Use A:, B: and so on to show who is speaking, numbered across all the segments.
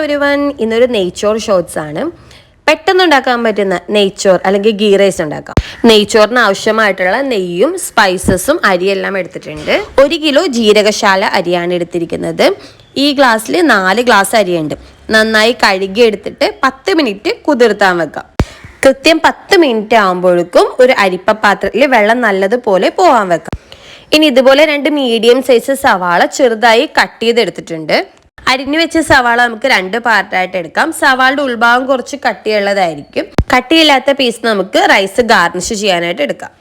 A: Everyone, ഇന്നൊരു നെയ്ച്ചോർ shorts ആണ്. പെട്ടെന്ന് ഉണ്ടാക്കാൻ പറ്റുന്ന നെയ്ച്ചോർ അല്ലെങ്കിൽ ഗീ റൈസ് ഉണ്ടാക്കാം. നെയ്ച്ചോറിന് ആവശ്യമായിട്ടുള്ള നെയ്യും സ്പൈസസും അരിയെല്ലാം എടുത്തിട്ടുണ്ട്. 1 കിലോ ജീരകശാല അരിയാണ് എടുത്തിരിക്കുന്നത്. ഈ ഗ്ലാസ്സിൽ 4 ഗ്ലാസ് അരിയുണ്ട്. നന്നായി കഴുകി എടുത്തിട്ട് 10 മിനിറ്റ് കുതിർത്താൻ വെക്കാം. കൃത്യം 10 മിനിറ്റ് ആകുമ്പോഴേക്കും ഒരു അരിപ്പ പാത്രത്തിൽ വെള്ളം നല്ലതുപോലെ പോകാൻ വെക്കാം. ഇനി ഇതുപോലെ 2 മീഡിയം സൈസ് സവാള ചെറുതായി കട്ട് ചെയ്തെടുത്തിട്ടുണ്ട്. അരിഞ്ഞു വെച്ച സവാള നമുക്ക് 2 പാർട്ടായിട്ട് എടുക്കാം. സവാളയുടെ ഉൾഭാഗം കുറച്ച് കട്ടിയുള്ളതായിരിക്കും. കട്ടിയില്ലാത്ത പീസ് നമുക്ക് റൈസ് ഗാർണിഷ് ചെയ്യാനായിട്ട് എടുക്കാം.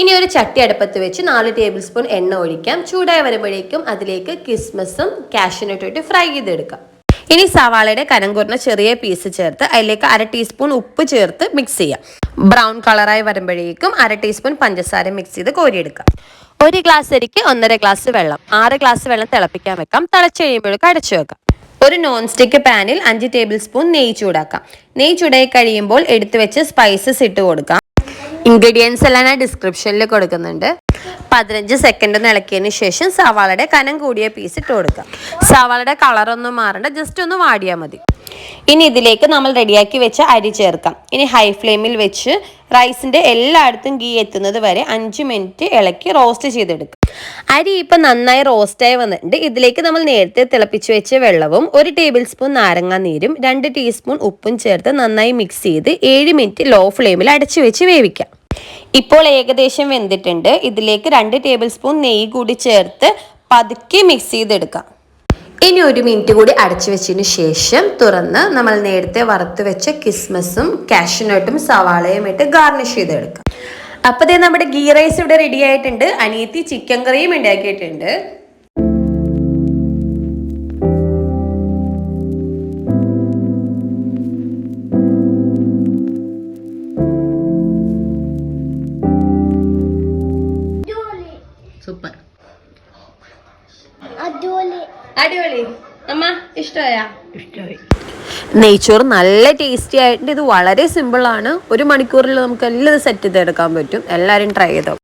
A: ഇനി ഒരു ചട്ടി അടുപ്പത്ത് വെച്ച് 4 ടേബിൾ സ്പൂൺ എണ്ണ ഒഴിക്കാം. ചൂടായി വരുമ്പോഴേക്കും അതിലേക്ക് കിസ്മസും കാഷ്യൂനട്ടും ഇട്ട് ഫ്രൈ ചെയ്തെടുക്കാം. ഇനി സവാളയുടെ കനം കുറഞ്ഞ ചെറിയ പീസ് ചേർത്ത് അതിലേക്ക് 1/2 ടീസ്പൂൺ ഉപ്പ് ചേർത്ത് മിക്സ് ചെയ്യാം. ബ്രൗൺ കളറായി വരുമ്പോഴേക്കും 1/2 ടീസ്പൂൺ പഞ്ചസാര മിക്സ് ചെയ്ത് കോരിയെടുക്കാം. 1 ഗ്ലാസ് അരിക്ക് 1.5 ഗ്ലാസ് വെള്ളം, 6 ഗ്ലാസ് വെള്ളം തിളപ്പിക്കാൻ വെക്കാം. തിളച്ച് കഴിയുമ്പോഴേക്കും അടച്ചു വെക്കാം. ഒരു നോൺ സ്റ്റിക്ക് പാനിൽ 5 ടേബിൾ സ്പൂൺ നെയ്യ് ചൂടാക്കാം. നെയ്യ് ചൂടായി കഴിയുമ്പോൾ എടുത്തു വെച്ച് സ്പൈസസ് ഇട്ട് കൊടുക്കാം. ഇൻഗ്രീഡിയൻസ് എല്ലാം ഞാൻ ഡിസ്ക്രിപ്ഷനിൽ കൊടുക്കുന്നുണ്ട്. 15 സെക്കൻഡ് ഒന്ന് ഇളക്കിയതിന് ശേഷം സവാളയുടെ കനം കൂടിയ പീസ് ഇട്ട് കൊടുക്കാം. സവാളയുടെ കളറൊന്നും മാറണ്ട, ജസ്റ്റ് ഒന്ന് വാടിയാൽ മതി. ഇനി ഇതിലേക്ക് നമ്മൾ റെഡിയാക്കി വെച്ച അരി ചേർക്കാം. ഇനി ഹൈ ഫ്ലെയിമിൽ വെച്ച് റൈസിന്റെ എല്ലായിടത്തും ഗീ എത്തുന്നത് വരെ 5 മിനിറ്റ് ഇളക്കി റോസ്റ്റ് ചെയ്തെടുക്കാം. അരി ഇപ്പം നന്നായി റോസ്റ്റായി വന്നിട്ടുണ്ട്. ഇതിലേക്ക് നമ്മൾ നേരത്തെ തിളപ്പിച്ച് വെച്ച വെള്ളവും 1 ടേബിൾ സ്പൂൺ നാരങ്ങ നീരും 2 ടീസ്പൂൺ ഉപ്പും ചേർത്ത് നന്നായി മിക്സ് ചെയ്ത് 7 മിനിറ്റ് ലോ ഫ്ലെയിമിൽ അടച്ചു വെച്ച് വേവിക്കാം. ഇപ്പോൾ ഏകദേശം വെന്തിട്ടുണ്ട്. ഇതിലേക്ക് 2 ടേബിൾ സ്പൂൺ നെയ്യ് കൂടി ചേർത്ത് പതുക്കെ മിക്സ് ചെയ്തെടുക്കാം. ഇനി 1 മിനിറ്റ് കൂടി അടച്ചു വെച്ചതിന് ശേഷം തുറന്ന് നമ്മൾ നേരത്തെ വറുത്ത് വെച്ച കിസ്മസും കാഷ്യൂനട്ടും സവാളയും ഇട്ട് ഗാർണിഷ് ചെയ്തെടുക്കാം. അപ്പത്തേ നമ്മുടെ ഗീ റൈസ് ഇവിടെ റെഡി ആയിട്ടുണ്ട്. അനിയത്തി ചിക്കൻ കറിയും ഉണ്ടാക്കിയിട്ടുണ്ട്. സൂപ്പർ, അടിപൊളി. അമ്മ ഇഷ്ടമായാ? ഇഷ്ടമായി. നെയ്ച്ചോറ് നല്ല ടേസ്റ്റി ആയിട്ട്. ഇത് വളരെ സിമ്പിൾ ആണ്. 1 മണിക്കൂറിൽ നമുക്ക് എല്ലാം സെറ്റ് ചെയ്തെടുക്കാൻ പറ്റും. എല്ലാവരും ട്രൈ ചെയ്തോ.